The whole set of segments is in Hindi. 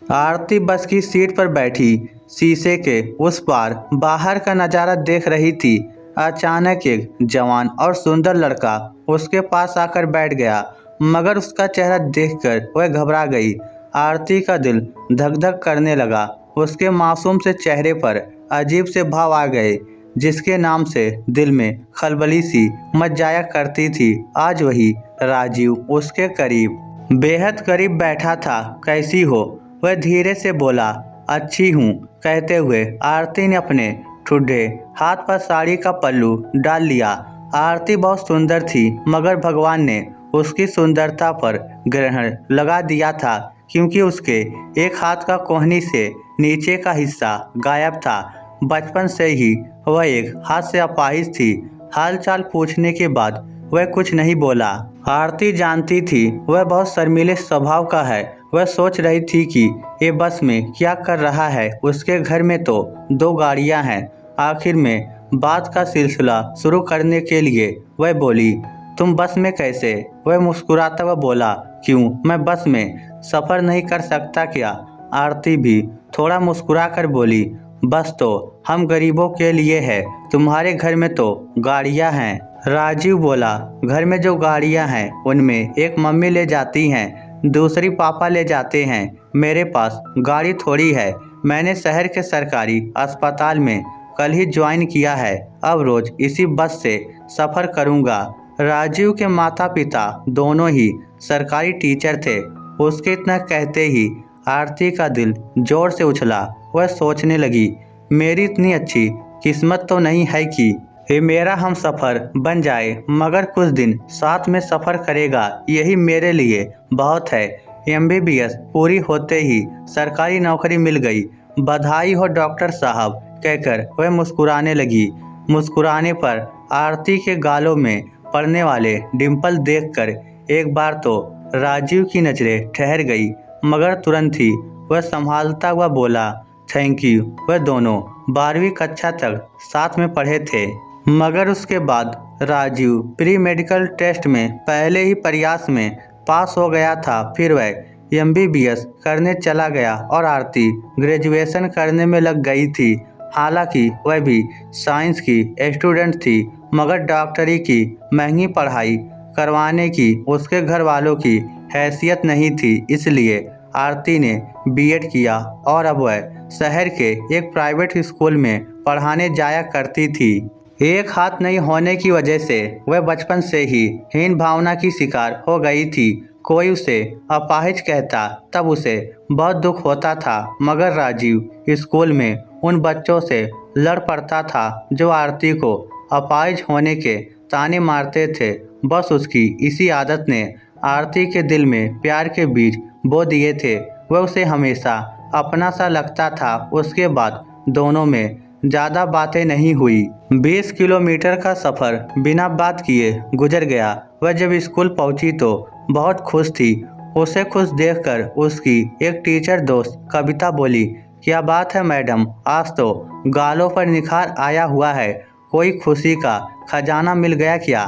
आरती बस की सीट पर बैठी शीशे के उस पार बाहर का नज़ारा देख रही थी। अचानक एक जवान और सुंदर लड़का उसके पास आकर बैठ गया, मगर उसका चेहरा देखकर वह घबरा गई। आरती का दिल धक धक करने लगा। उसके मासूम से चेहरे पर अजीब से भाव आ गए, जिसके नाम से दिल में खलबली सी मच जाया करती थी। आज वही राजीव उसके करीब, बेहद करीब बैठा था। कैसी हो? वह धीरे से बोला। अच्छी हूँ, कहते हुए आरती ने अपने ठुड्डे हाथ पर साड़ी का पल्लू डाल लिया। आरती बहुत सुंदर थी, मगर भगवान ने उसकी सुंदरता पर ग्रहण लगा दिया था, क्योंकि उसके एक हाथ का कोहनी से नीचे का हिस्सा गायब था। बचपन से ही वह एक हाथ से अपाहिज थी। हालचाल पूछने के बाद वह कुछ नहीं बोला। आरती जानती थी वह बहुत शर्मीले स्वभाव का है। वह सोच रही थी कि ये बस में क्या कर रहा है। उसके घर में तो 2 गाड़ियां हैं। आखिर में बात का सिलसिला शुरू करने के लिए वह बोली, तुम बस में कैसे? वह मुस्कुराता हुआ बोला, क्यों, मैं बस में सफ़र नहीं कर सकता क्या? आरती भी थोड़ा मुस्कुरा कर बोली, बस तो हम गरीबों के लिए है, तुम्हारे घर में तो गाड़ियां हैं। राजीव बोला, घर में जो गाड़ियां हैं उनमें एक मम्मी ले जाती हैं, दूसरी पापा ले जाते हैं। मेरे पास गाड़ी थोड़ी है। मैंने शहर के सरकारी अस्पताल में कल ही ज्वाइन किया है। अब रोज इसी बस से सफ़र करूंगा। राजीव के माता पिता दोनों ही सरकारी टीचर थे। उसके इतना कहते ही आरती का दिल जोर से उछला। वह सोचने लगी, मेरी इतनी अच्छी किस्मत तो नहीं है कि ये मेरा हम सफ़र बन जाए, मगर कुछ दिन साथ में सफ़र करेगा, यही मेरे लिए बहुत है। MBBS पूरी होते ही सरकारी नौकरी मिल गई। बधाई हो डॉक्टर साहब, कहकर वह मुस्कुराने लगी। मुस्कुराने पर आरती के गालों में पड़ने वाले डिंपल देखकर एक बार तो राजीव की नज़रें ठहर गई, मगर तुरंत ही वह संभालता हुआ बोला, थैंक यू। वह दोनों 12वीं कक्षा तक साथ में पढ़े थे, मगर उसके बाद राजीव प्री मेडिकल टेस्ट में पहले ही प्रयास में पास हो गया था। फिर वह MBBS करने चला गया और आरती ग्रेजुएशन करने में लग गई थी। हालांकि वह भी साइंस की स्टूडेंट थी, मगर डॉक्टरी की महंगी पढ़ाई करवाने की उसके घर वालों की हैसियत नहीं थी। इसलिए आरती ने B.Ed किया और अब वह शहर के एक प्राइवेट स्कूल में पढ़ाने जाया करती थी। एक हाथ नहीं होने की वजह से वह बचपन से ही हीन भावना की शिकार हो गई थी। कोई उसे अपाहिज कहता तब उसे बहुत दुख होता था, मगर राजीव स्कूल में उन बच्चों से लड़ पड़ता था जो आरती को अपाहिज होने के ताने मारते थे। बस उसकी इसी आदत ने आरती के दिल में प्यार के बीज बो दिए थे। वह उसे हमेशा अपना सा लगता था। उसके बाद दोनों में ज़्यादा बातें नहीं हुई। 20 किलोमीटर का सफ़र बिना बात किए गुजर गया। वह जब स्कूल पहुंची तो बहुत खुश थी। उसे खुश देखकर उसकी एक टीचर दोस्त कविता बोली, क्या बात है मैडम, आज तो गालों पर निखार आया हुआ है, कोई खुशी का खजाना मिल गया क्या?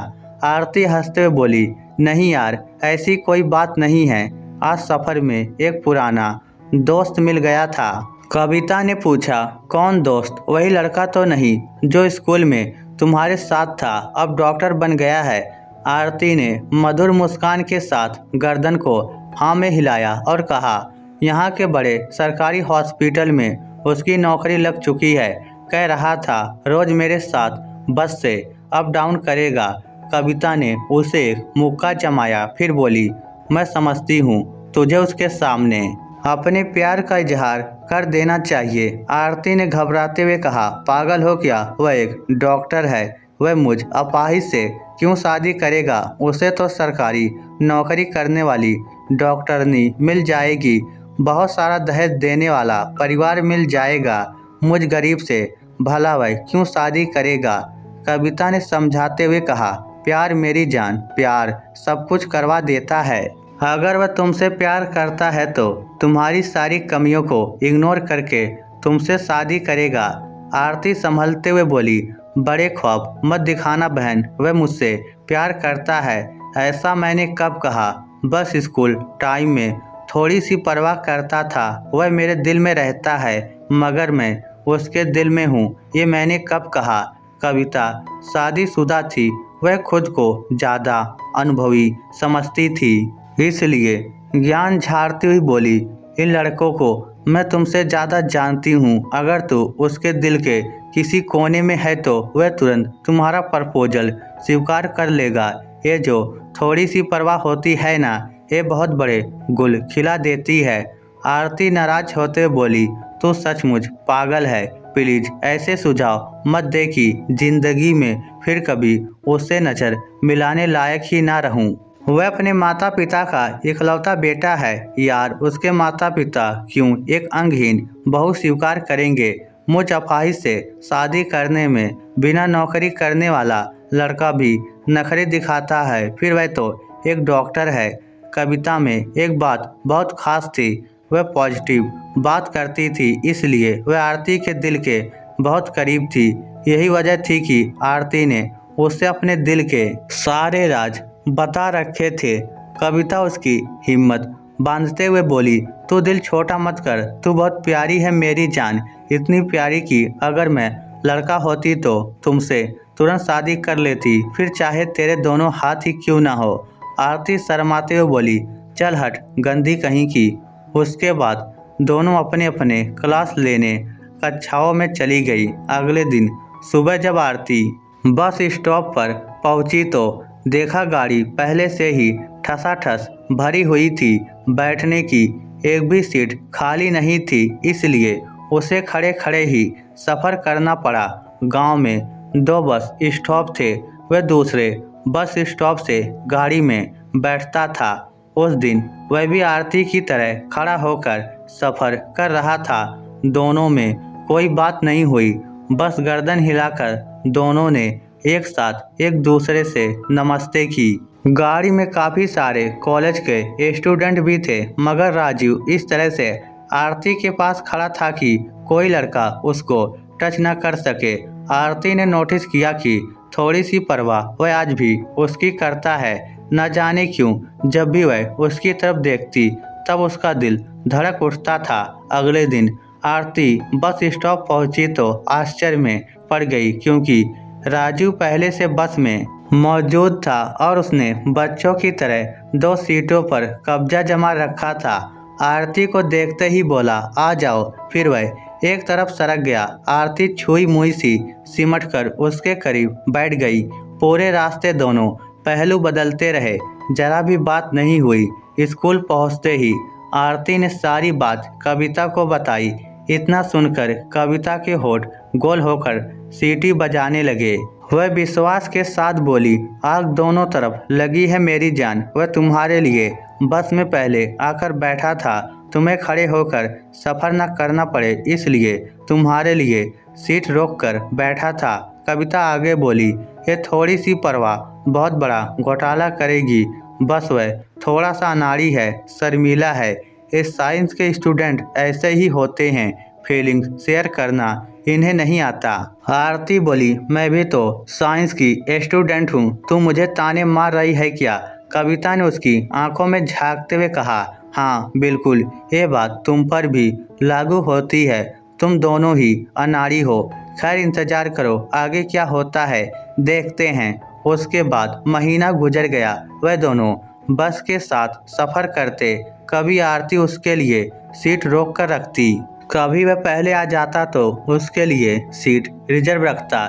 आरती हंसते हुए बोली, नहीं यार, ऐसी कोई बात नहीं है। आज सफ़र में एक पुराना दोस्त मिल गया था। कविता ने पूछा, कौन दोस्त? वही लड़का तो नहीं जो स्कूल में तुम्हारे साथ था, अब डॉक्टर बन गया है? आरती ने मधुर मुस्कान के साथ गर्दन को हाँ में हिलाया और कहा, यहाँ के बड़े सरकारी हॉस्पिटल में उसकी नौकरी लग चुकी है। कह रहा था रोज मेरे साथ बस से अप डाउन करेगा। कविता ने उसे एक मुक्का जमाया, फिर बोली, मैं समझती हूँ तुझे उसके सामने अपने प्यार का इजहार कर देना चाहिए। आरती ने घबराते हुए कहा, पागल हो क्या? वह एक डॉक्टर है, वह मुझ अपाहिज से क्यों शादी करेगा? उसे तो सरकारी नौकरी करने वाली डॉक्टरनी मिल जाएगी, बहुत सारा दहेज देने वाला परिवार मिल जाएगा। मुझ गरीब से भला वह क्यों शादी करेगा? कविता ने समझाते हुए कहा, प्यार मेरी जान, प्यार सब कुछ करवा देता है। अगर वह तुमसे प्यार करता है तो तुम्हारी सारी कमियों को इग्नोर करके तुमसे शादी करेगा। आरती संभलते हुए बोली, बड़े ख्वाब मत दिखाना बहन, वह मुझसे प्यार करता है। ऐसा मैंने कब कहा? बस स्कूल टाइम में थोड़ी सी परवाह करता था। वह मेरे दिल में रहता है मगर मैं उसके दिल में हूँ, ये मैंने कब कहा। कविता शादीशुदा थी, वह खुद को ज़्यादा अनुभवी समझती थी, इसलिए ज्ञान झाड़ती हुई बोली, इन लड़कों को मैं तुमसे ज़्यादा जानती हूँ। अगर तू उसके दिल के किसी कोने में है तो वह तुरंत तुम्हारा प्रपोजल स्वीकार कर लेगा। ये जो थोड़ी सी परवाह होती है ना, ये बहुत बड़े गुल खिला देती है। आरती नाराज होते हुए बोली, तू सचमुच पागल है। प्लीज ऐसे सुझाव मत दे कि जिंदगी में फिर कभी उससे नज़र मिलाने लायक ही ना रहूं। वह अपने माता पिता का इकलौता बेटा है यार, उसके माता पिता क्यों एक अंगहीन बहू स्वीकार करेंगे। मुझ अफाहिश से शादी करने में बिना नौकरी करने वाला लड़का भी नखरे दिखाता है, फिर वह तो एक डॉक्टर है। कविता में एक बात बहुत खास थी, वह पॉजिटिव बात करती थी, इसलिए वह आरती के दिल के बहुत करीब थी। यही वजह थी कि आरती ने उससे अपने दिल के सारे राज बता रखे थे। कविता उसकी हिम्मत बांधते हुए बोली, तू दिल छोटा मत कर, तू बहुत प्यारी है मेरी जान, इतनी प्यारी कि अगर मैं लड़का होती तो तुमसे तुरंत शादी कर लेती, फिर चाहे तेरे दोनों हाथ ही क्यों ना हो। आरती शर्माते हुए बोली, चल हट गंदी कहीं की। उसके बाद दोनों अपने अपने क्लास लेने कक्षाओं में चली गई। अगले दिन सुबह जब आरती बस स्टॉप पर पहुंची तो देखा गाड़ी पहले से ही ठसाठस भरी हुई थी। बैठने की एक भी सीट खाली नहीं थी, इसलिए उसे खड़े खड़े ही सफ़र करना पड़ा। गांव में 2 बस स्टॉप थे, वह दूसरे बस स्टॉप से गाड़ी में बैठता था। उस दिन वह भी आरती की तरह खड़ा होकर सफ़र कर रहा था। दोनों में कोई बात नहीं हुई, बस गर्दन हिलाकर दोनों ने एक साथ एक दूसरे से नमस्ते की। गाड़ी में काफ़ी सारे कॉलेज के स्टूडेंट भी थे, मगर राजीव इस तरह से आरती के पास खड़ा था कि कोई लड़का उसको टच न कर सके। आरती ने नोटिस किया कि थोड़ी सी परवाह वह आज भी उसकी करता है। न जाने क्यों जब भी वह उसकी तरफ देखती तब उसका दिल धड़क उठता था। अगले दिन आरती बस स्टॉप पहुंची तो आश्चर्य में पड़ गई, क्योंकि राजू पहले से बस में मौजूद था और उसने बच्चों की तरह 2 सीटों पर कब्जा जमा रखा था। आरती को देखते ही बोला, आ जाओ। फिर वह एक तरफ सरक गया। आरती छुई मुई सी सिमट कर उसके करीब बैठ गई। पूरे रास्ते दोनों पहलू बदलते रहे, जरा भी बात नहीं हुई। स्कूल पहुंचते ही आरती ने सारी बात कविता को बताई। इतना सुनकर कविता के होठ गोल होकर सीटी बजाने लगे। वह विश्वास के साथ बोली, आग दोनों तरफ लगी है मेरी जान, वह तुम्हारे लिए बस में पहले आकर बैठा था, तुम्हें खड़े होकर सफ़र न करना पड़े इसलिए तुम्हारे लिए सीट रोक कर बैठा था। कविता आगे बोली, ये थोड़ी सी परवाह बहुत बड़ा घोटाला करेगी, बस वह थोड़ा सा अनाड़ी है, शर्मीला है। इस साइंस के स्टूडेंट ऐसे ही होते हैं, फीलिंग शेयर करना इन्हें नहीं आता। आरती बोली, मैं भी तो साइंस की स्टूडेंट हूँ, तू मुझे ताने मार रही है क्या? कविता ने उसकी आंखों में झांकते हुए कहा, हाँ बिल्कुल, ये बात तुम पर भी लागू होती है, तुम दोनों ही अनाड़ी हो। खैर इंतजार करो, आगे क्या होता है देखते हैं। उसके बाद महीना गुजर गया। वह दोनों बस के साथ सफ़र करते। कभी आरती उसके लिए सीट रोक कर रखती, कभी वह पहले आ जाता तो उसके लिए सीट रिजर्व रखता।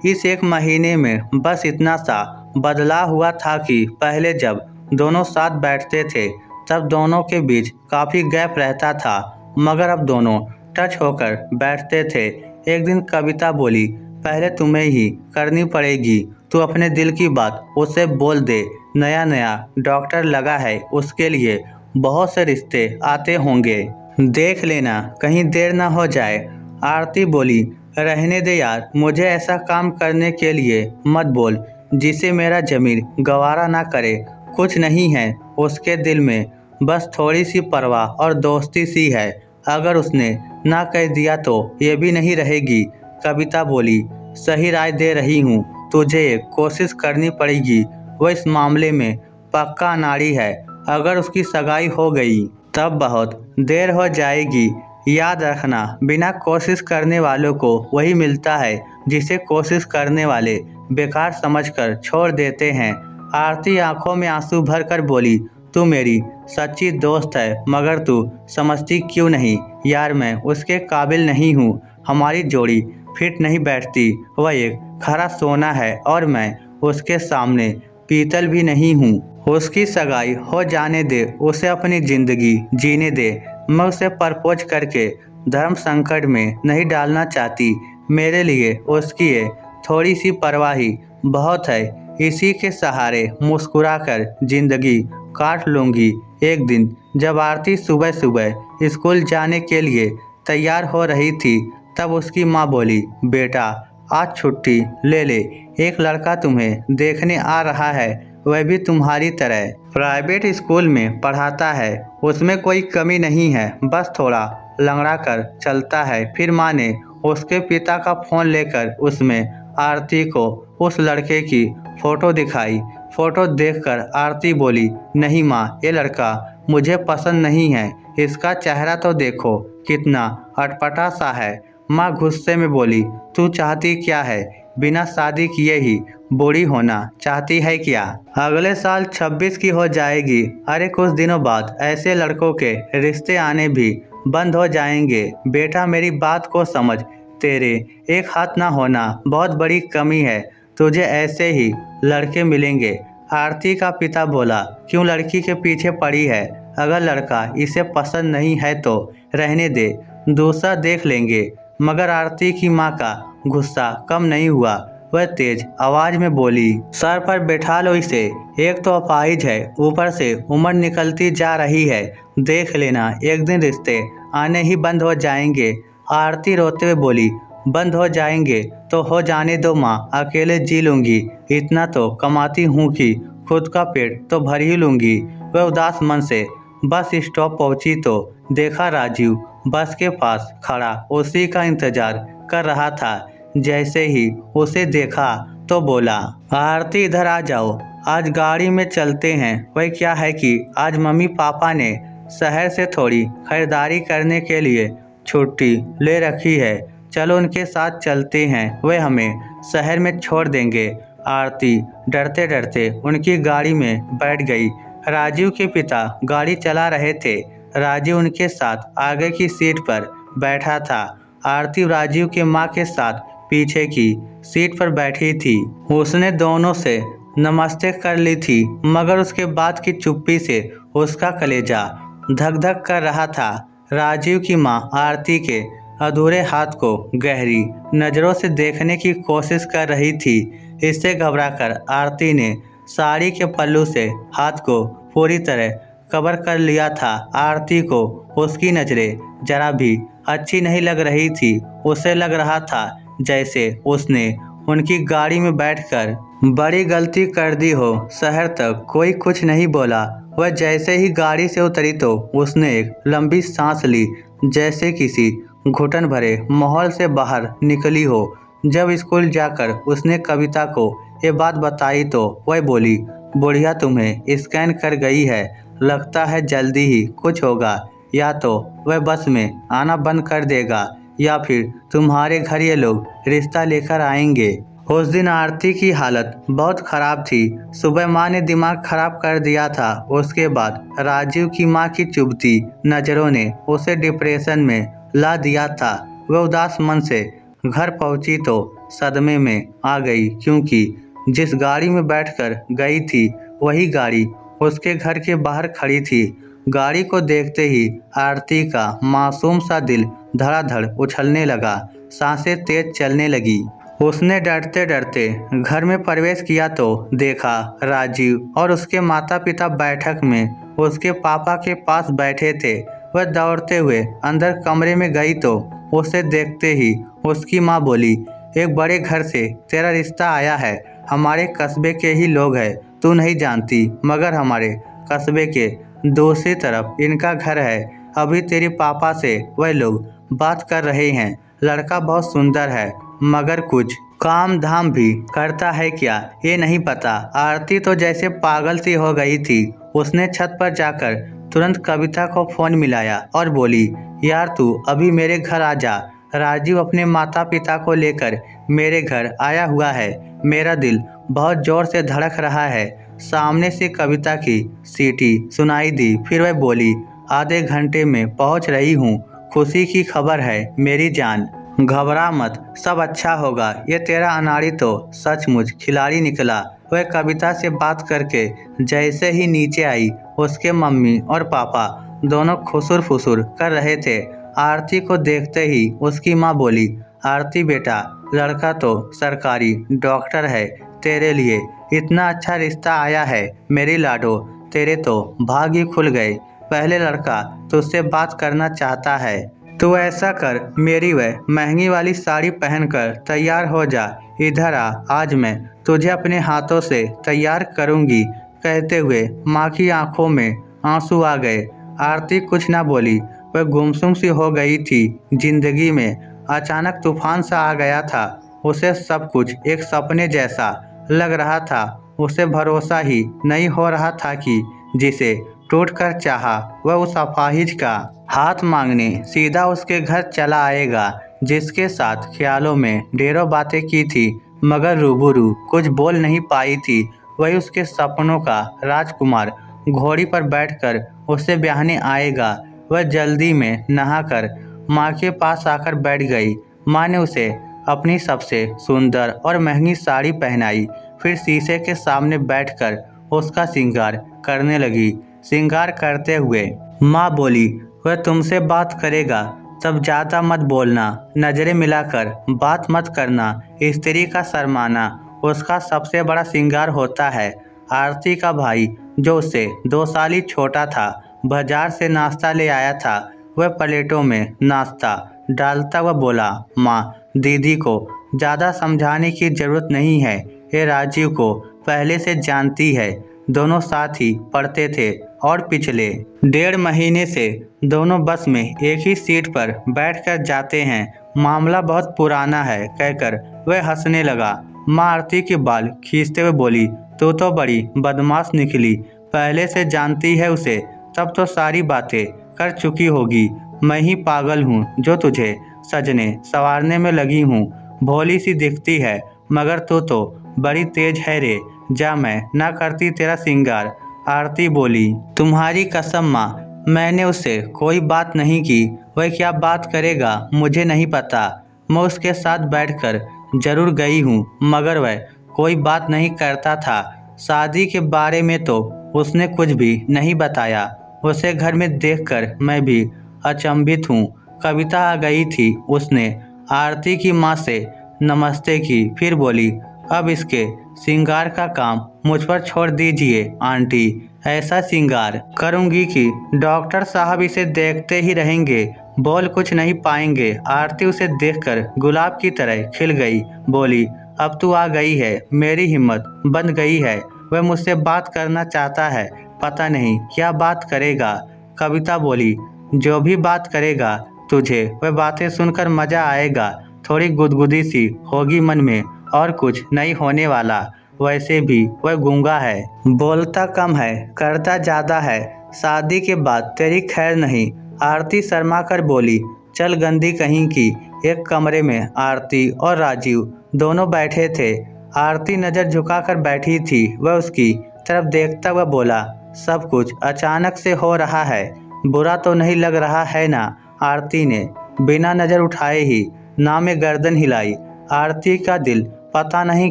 इस 1 महीने में बस इतना सा बदलाव हुआ था कि पहले जब दोनों साथ बैठते थे तब दोनों के बीच काफ़ी गैप रहता था, मगर अब दोनों टच होकर बैठते थे। एक दिन कविता बोली, पहले तुम्हें ही करनी पड़ेगी, तू अपने दिल की बात उसे बोल दे। नया नया डॉक्टर लगा है, उसके लिए बहुत से रिश्ते आते होंगे, देख लेना कहीं देर ना हो जाए। आरती बोली, रहने दे यार, मुझे ऐसा काम करने के लिए मत बोल जिसे मेरा ज़मीर गवारा ना करे। कुछ नहीं है उसके दिल में, बस थोड़ी सी परवाह और दोस्ती सी है। अगर उसने ना कह दिया तो ये भी नहीं रहेगी। कविता बोली, सही राय दे रही हूँ, तुझे एक कोशिश करनी पड़ेगी। वो इस मामले में पक्का अनाड़ी है, अगर उसकी सगाई हो गई तब बहुत देर हो जाएगी। याद रखना, बिना कोशिश करने वालों को वही मिलता है जिसे कोशिश करने वाले बेकार समझकर छोड़ देते हैं। आरती आंखों में आंसू भरकर बोली, तू मेरी सच्ची दोस्त है, मगर तू समझती क्यों नहीं? यार मैं उसके काबिल नहीं हूँ। हमारी जोड़ी फिट नहीं बैठती। वह एक खरा सोना है और मैं उसके सामने पीतल भी नहीं हूँ। उसकी सगाई हो जाने दे, उसे अपनी जिंदगी जीने दे। मैं उसे प्रपोज करके धर्म संकट में नहीं डालना चाहती। मेरे लिए उसकी ये थोड़ी सी परवाही बहुत है। इसी के सहारे मुस्कुराकर जिंदगी काट लूंगी। एक दिन जब आरती सुबह सुबह स्कूल जाने के लिए तैयार हो रही थी, तब उसकी माँ बोली, बेटा आज छुट्टी ले ले। एक लड़का तुम्हें देखने आ रहा है, वह भी तुम्हारी तरह प्राइवेट स्कूल में पढ़ाता है। उसमें कोई कमी नहीं है, बस थोड़ा लंगड़ा कर चलता है। फिर माँ ने उसके पिता का फ़ोन लेकर उसमें आरती को उस लड़के की फ़ोटो दिखाई। फ़ोटो देखकर आरती बोली, नहीं माँ, ये लड़का मुझे पसंद नहीं है। इसका चेहरा तो देखो, कितना अटपटा सा है। माँ गुस्से में बोली, तू चाहती क्या है? बिना शादी किए ही बूढ़ी होना चाहती है क्या? अगले साल 26 की हो जाएगी। अरे कुछ दिनों बाद ऐसे लड़कों के रिश्ते आने भी बंद हो जाएंगे। बेटा मेरी बात को समझ, तेरे एक हाथ ना होना बहुत बड़ी कमी है। तुझे ऐसे ही लड़के मिलेंगे। आरती का पिता बोला, क्यों लड़की के पीछे पड़ी है? अगर लड़का इसे पसंद नहीं है तो रहने दे, दूसरा देख लेंगे। मगर आरती की माँ का गुस्सा कम नहीं हुआ। वह तेज आवाज में बोली, सर पर बैठा लो इसे। एक तो अपाहिज है, ऊपर से उम्र निकलती जा रही है। देख लेना, एक दिन रिश्ते आने ही बंद हो जाएंगे। आरती रोते हुए बोली, बंद हो जाएंगे तो हो जाने दो माँ, अकेले जी लूंगी। इतना तो कमाती हूँ कि खुद का पेट तो भर ही लूंगी। वह उदास मन से बस स्टॉप पहुंची तो देखा राजीव बस के पास खड़ा उसी का इंतजार कर रहा था। जैसे ही उसे देखा तो बोला, आरती इधर आ जाओ, आज गाड़ी में चलते हैं। वह क्या है कि आज मम्मी पापा ने शहर से थोड़ी खरीदारी करने के लिए छुट्टी ले रखी है। चलो उनके साथ चलते हैं, वे हमें शहर में छोड़ देंगे। आरती डरते डरते उनकी गाड़ी में बैठ गई। राजीव के पिता गाड़ी चला रहे थे। राजीव उनके साथ आगे की सीट पर बैठा था। आरती राजीव के माँ के साथ पीछे की सीट पर बैठी थी। उसने दोनों से नमस्ते कर ली थी, मगर उसके बाद की चुप्पी से उसका कलेजा धक धक कर रहा था। राजीव की माँ आरती के अधूरे हाथ को गहरी नज़रों से देखने की कोशिश कर रही थी। इससे घबराकर आरती ने साड़ी के पल्लू से हाथ को पूरी तरह कवर कर लिया था। आरती को उसकी नज़रें जरा भी अच्छी नहीं लग रही थी। उसे लग रहा था जैसे उसने उनकी गाड़ी में बैठकर बड़ी गलती कर दी हो। शहर तक कोई कुछ नहीं बोला। वह जैसे ही गाड़ी से उतरी तो उसने एक लंबी सांस ली, जैसे किसी घुटन भरे माहौल से बाहर निकली हो। जब स्कूल जाकर उसने कविता को ये बात बताई तो वह बोली, बुढ़िया तुम्हें स्कैन कर गई है, लगता है जल्दी ही कुछ होगा। या तो वह बस में आना बंद कर देगा या फिर तुम्हारे घर ये लोग रिश्ता लेकर आएंगे। उस दिन आरती की हालत बहुत ख़राब थी। सुबह माँ ने दिमाग खराब कर दिया था। उसके बाद राजीव की माँ की चुभती नज़रों ने उसे डिप्रेशन में ला दिया था। वह उदास मन से घर पहुंची तो सदमे में आ गई, क्योंकि जिस गाड़ी में बैठकर गई थी वही गाड़ी उसके घर के बाहर खड़ी थी। गाड़ी को देखते ही आरती का मासूम सा दिल धड़ाधड़ उछलने लगा, सांसें तेज चलने लगी। उसने डरते डरते घर में प्रवेश किया तो देखा राजीव और उसके माता पिता बैठक में उसके पापा के पास बैठे थे। वह दौड़ते हुए अंदर कमरे में गई तो उसे देखते ही उसकी माँ बोली, एक बड़े घर से तेरा रिश्ता आया है, हमारे कस्बे के ही लोग हैं। तू नहीं जानती, मगर हमारे कस्बे के दूसरी तरफ इनका घर है। अभी तेरे पापा से वह लोग बात कर रहे हैं। लड़का बहुत सुंदर है, मगर कुछ काम धाम भी करता है क्या ये नहीं पता। आरती तो जैसे पागल सी हो गई थी। उसने छत पर जाकर तुरंत कविता को फ़ोन मिलाया और बोली, यार तू अभी मेरे घर आ जा। राजीव अपने माता पिता को लेकर मेरे घर आया हुआ है। मेरा दिल बहुत ज़ोर से धड़क रहा है। सामने से कविता की सीटी सुनाई दी। फिर वह बोली, आधे घंटे में पहुंच रही हूँ। खुशी की खबर है मेरी जान, घबरा मत, सब अच्छा होगा। ये तेरा अनाड़ी तो सचमुच खिलाड़ी निकला। वह कविता से बात करके जैसे ही नीचे आई, उसके मम्मी और पापा दोनों खुसुर फुसुर कर रहे थे। आरती को देखते ही उसकी माँ बोली, आरती बेटा, लड़का तो सरकारी डॉक्टर है। तेरे लिए इतना अच्छा रिश्ता आया है मेरी लाडो। तेरे तो भाग्य खुल गए। पहले लड़का तुझसे बात करना चाहता है। तू ऐसा कर, मेरी वह महंगी वाली साड़ी पहनकर तैयार हो जा। इधर आ, आज मैं तुझे अपने हाथों से तैयार करूंगी। कहते हुए माँ की आंखों में आंसू आ गए। आरती कुछ ना बोली। वह गुमसुम सी हो गई थी। जिंदगी में अचानक तूफान सा आ गया था। उसे सब कुछ एक सपने जैसा लग रहा था। उसे भरोसा ही नहीं हो रहा था कि जिसे टूटकर चाहा वह उस अपाहिज का हाथ मांगने सीधा उसके घर चला आएगा, जिसके साथ ख्यालों में ढेरों बातें की थी मगर रूबरू कुछ बोल नहीं पाई थी। वही उसके सपनों का राजकुमार घोड़ी पर बैठकर उसे ब्याहने आएगा। वह जल्दी में नहाकर माँ के पास आकर बैठ गई। माँ ने उसे अपनी सबसे सुंदर और महंगी साड़ी पहनाई। फिर शीशे के सामने बैठकर उसका श्रृंगार करने लगी। श्रृंगार करते हुए माँ बोली, वह तुमसे बात करेगा तब ज़्यादा मत बोलना, नज़रें मिलाकर बात मत करना। स्त्री का शर्माना उसका सबसे बड़ा श्रृंगार होता है। आरती का भाई जो उससे 2 साल ही छोटा था, बाजार से नाश्ता ले आया था। वह प्लेटों में नाश्ता डालता हुआ बोला, माँ, दीदी को ज़्यादा समझाने की ज़रूरत नहीं है। ये राजीव को पहले से जानती है। दोनों साथ ही पढ़ते थे और पिछले 1.5 महीने से दोनों बस में एक ही सीट पर बैठकर जाते हैं। मामला बहुत पुराना है, कहकर वह हंसने लगा। माँ आरती के बाल खींचते हुए बोली, तू तो बड़ी बदमाश निकली। पहले से जानती है उसे, तब तो सारी बातें कर चुकी होगी। मैं ही पागल हूँ जो तुझे सजने संवारने में लगी हूँ। भोली सी दिखती है मगर तू तो बड़ी तेज है रे। जा, मैं ना करती तेरा श्रृंगार। आरती बोली, तुम्हारी कसम माँ, मैंने उससे कोई बात नहीं की। वह क्या बात करेगा मुझे नहीं पता। मैं उसके साथ बैठकर जरूर गई हूँ मगर वह कोई बात नहीं करता था। शादी के बारे में तो उसने कुछ भी नहीं बताया। उसे घर में देखकर मैं भी अचंभित हूँ। कविता आ गई थी। उसने आरती की माँ से नमस्ते की, फिर बोली, अब इसके श्रृंगार का काम मुझ पर छोड़ दीजिए आंटी। ऐसा श्रृंगार करूंगी कि डॉक्टर साहब इसे देखते ही रहेंगे, बोल कुछ नहीं पाएंगे। आरती उसे देखकर गुलाब की तरह खिल गई। बोली, अब तू आ गई है, मेरी हिम्मत बंध गई है। वह मुझसे बात करना चाहता है, पता नहीं क्या बात करेगा। कविता बोली, जो भी बात करेगा तुझे वह बातें सुनकर मजा आएगा। थोड़ी गुदगुदी सी होगी मन में और कुछ नहीं होने वाला। वैसे भी वह गूंगा है, बोलता कम है, करता ज़्यादा है। शादी के बाद तेरी खैर नहीं। आरती शर्मा कर बोली, चल गंदी कहीं की। एक कमरे में आरती और राजीव दोनों बैठे थे। आरती नज़र झुकाकर बैठी थी। वह उसकी तरफ देखता हुआ बोला, सब कुछ अचानक से हो रहा है, बुरा तो नहीं लग रहा है ना। आरती ने बिना नज़र उठाए ही ना में गर्दन हिलाई। आरती का दिल पता नहीं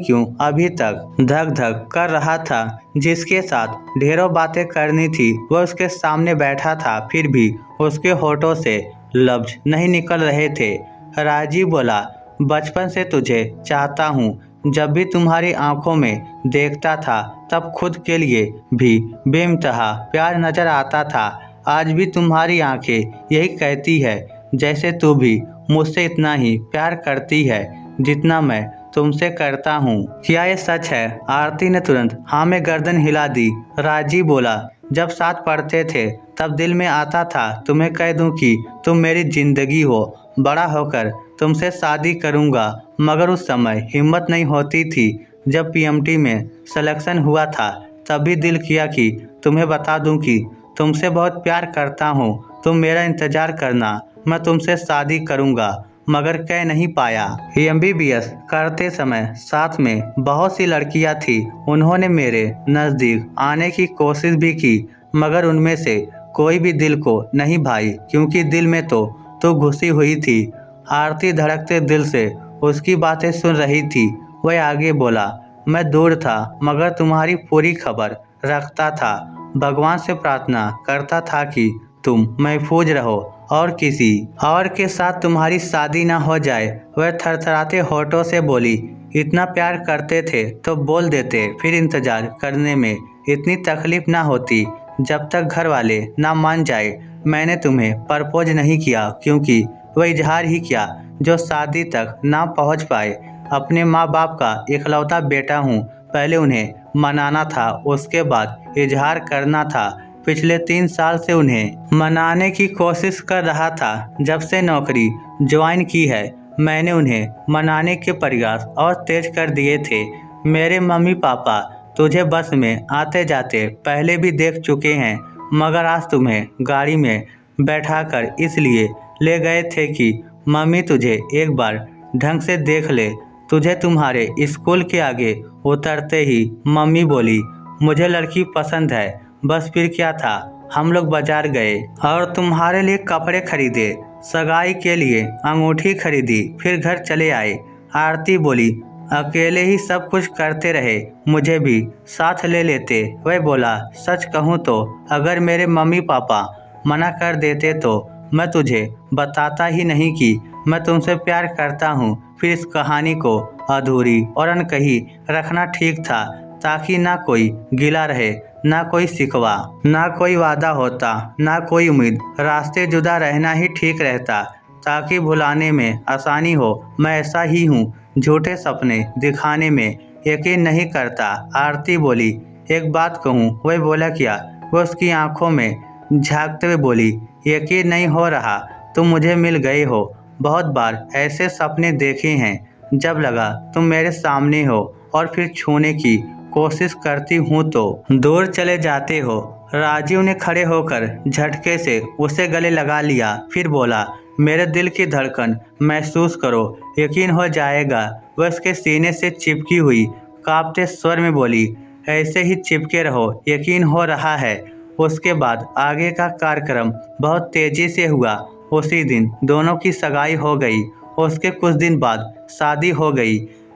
क्यों अभी तक धक धक कर रहा था। जिसके साथ ढेरों बातें करनी थी वह उसके सामने बैठा था, फिर भी उसके होठों से लफ्ज नहीं निकल रहे थे। राजीव बोला, बचपन से तुझे चाहता हूँ। जब भी तुम्हारी आंखों में देखता था तब खुद के लिए भी बेइंतहा प्यार नजर आता था। आज भी तुम्हारी आंखें यही कहती है, जैसे तू भी मुझसे इतना ही प्यार करती है जितना मैं तुमसे करता हूँ। क्या ये सच है? आरती ने तुरंत हाँ में गर्दन हिला दी। राजीव बोला, जब साथ पढ़ते थे तब दिल में आता था तुम्हें कह दूं कि तुम मेरी जिंदगी हो। बड़ा होकर तुमसे शादी करूँगा, मगर उस समय हिम्मत नहीं होती थी। जब पीएमटी में सिलेक्शन हुआ था तब भी दिल किया कि तुम्हें बता दूं कि तुमसे बहुत प्यार करता हूँ, तुम मेरा इंतज़ार करना, मैं तुमसे शादी करूँगा, मगर कह नहीं पाया। MBBS करते समय साथ में बहुत सी लड़कियां थी। उन्होंने मेरे नज़दीक आने की कोशिश भी की, मगर उनमें से कोई भी दिल को नहीं भाई, क्योंकि दिल में तो घुसी हुई थी। आरती धड़कते दिल से उसकी बातें सुन रही थी। वह आगे बोला, मैं दूर था मगर तुम्हारी पूरी खबर रखता था। भगवान से प्रार्थना करता था कि तुम महफूज रहो और किसी और के साथ तुम्हारी शादी ना हो जाए। वह थरथराते होठों से बोली, इतना प्यार करते थे तो बोल देते, फिर इंतजार करने में इतनी तकलीफ ना होती। जब तक घर वाले ना मान जाए मैंने तुम्हें प्रपोज नहीं किया, क्योंकि वह इजहार ही किया जो शादी तक ना पहुंच पाए। अपने माँ बाप का इकलौता बेटा हूँ, पहले उन्हें मनाना था, उसके बाद इजहार करना था। पिछले 3 साल से उन्हें मनाने की कोशिश कर रहा था। जब से नौकरी ज्वाइन की है मैंने उन्हें मनाने के प्रयास और तेज कर दिए थे। मेरे मम्मी पापा तुझे बस में आते जाते पहले भी देख चुके हैं, मगर आज तुम्हें गाड़ी में बैठाकर इसलिए ले गए थे कि मम्मी तुझे एक बार ढंग से देख ले। तुझे तुम्हारे स्कूल के आगे उतरते ही मम्मी बोली, मुझे लड़की पसंद है। बस फिर क्या था, हम लोग बाजार गए और तुम्हारे लिए कपड़े खरीदे, सगाई के लिए अंगूठी खरीदी, फिर घर चले आए। आरती बोली, अकेले ही सब कुछ करते रहे, मुझे भी साथ ले लेते। वह बोला, सच कहूँ तो अगर मेरे मम्मी पापा मना कर देते तो मैं तुझे बताता ही नहीं कि मैं तुमसे प्यार करता हूँ। फिर इस कहानी को अधूरी और अनकही रखना ठीक था, ताकि ना कोई गिला रहे, ना कोई शिकवा, ना कोई वादा होता, ना कोई उम्मीद। रास्ते जुदा रहना ही ठीक रहता, ताकि भुलाने में आसानी हो। मैं ऐसा ही हूँ, झूठे सपने दिखाने में यकीन नहीं करता। आरती बोली, एक बात कहूँ? वह बोला, क्या? वह उसकी आंखों में झांकते हुए बोली, यकीन नहीं हो रहा तुम मुझे मिल गए हो। बहुत बार ऐसे सपने देखे हैं जब लगा तुम मेरे सामने हो और फिर छूने की कोशिश करती हूँ तो दूर चले जाते हो। राजीव ने खड़े होकर झटके से उसे गले लगा लिया, फिर बोला, मेरे दिल की धड़कन महसूस करो, यकीन हो जाएगा। वह उसके सीने से चिपकी हुई कांपते स्वर में बोली, ऐसे ही चिपके रहो, यकीन हो रहा है। उसके बाद आगे का कार्यक्रम बहुत तेजी से हुआ। उसी दिन दोनों की सगाई हो गई। उसके कुछ दिन बाद शादी हो गई।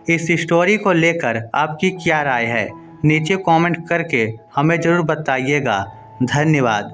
इस स्टोरी को लेकर आपकी क्या राय है? नीचे कमेंट करके हमें ज़रूर बताइएगा। धन्यवाद।